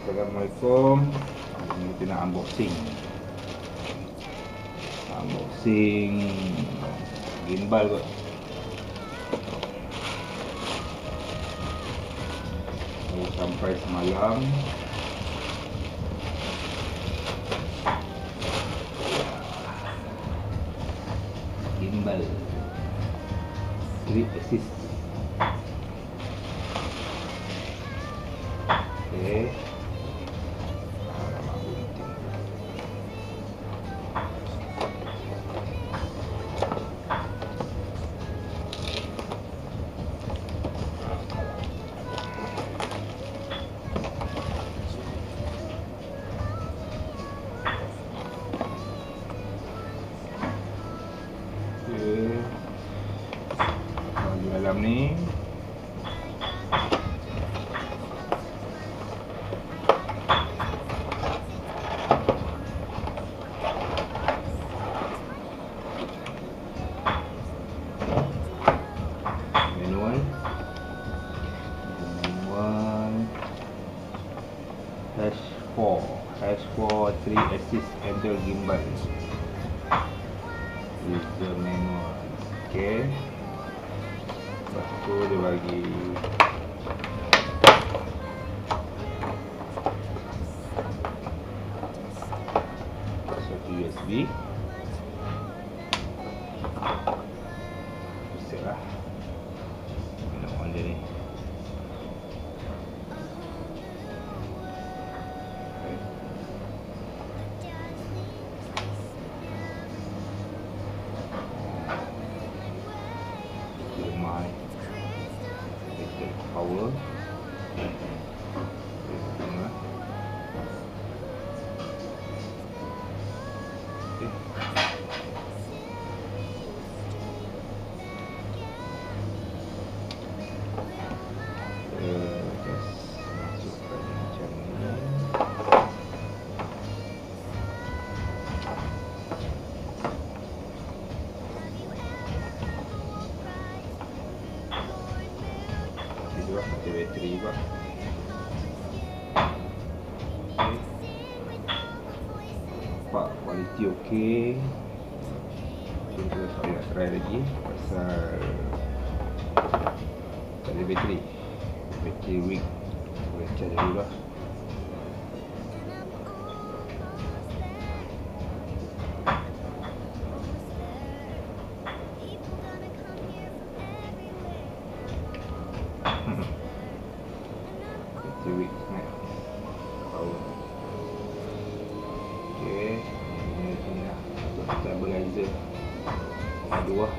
Assalamualaikum. Ini kita nak unboxing gimbal kot. Baru sampai semalam. Gimbal 3 axis. Okay. Di dalam ni manual H4 3 axis handle gimbal. This is the manual. Okay. Lepas tu dia bagi satu USB. Set lah. Nak on dia ni. Power. Pakai bateri juga. Nampak kualiti okey. Kita nak try lagi pasal tak ada bateri weak. Boleh charge dulu lah. Weak sangat power. Okay, ini lah stabilizer dua.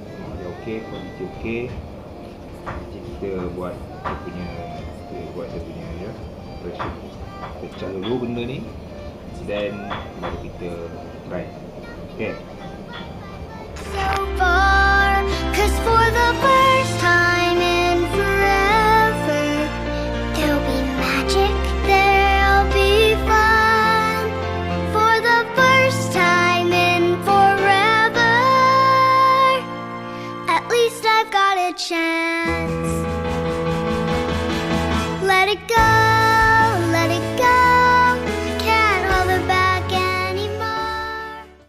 Semua dia okey, kualiti okey. Kita buat dia punya ya pressure. Pecah dulu benda ni, dan baru kita try. Okay. So far, 'cause for the first time in forever, there'll be magic, there'll be fun. For the first time in forever, at least I've got a chance.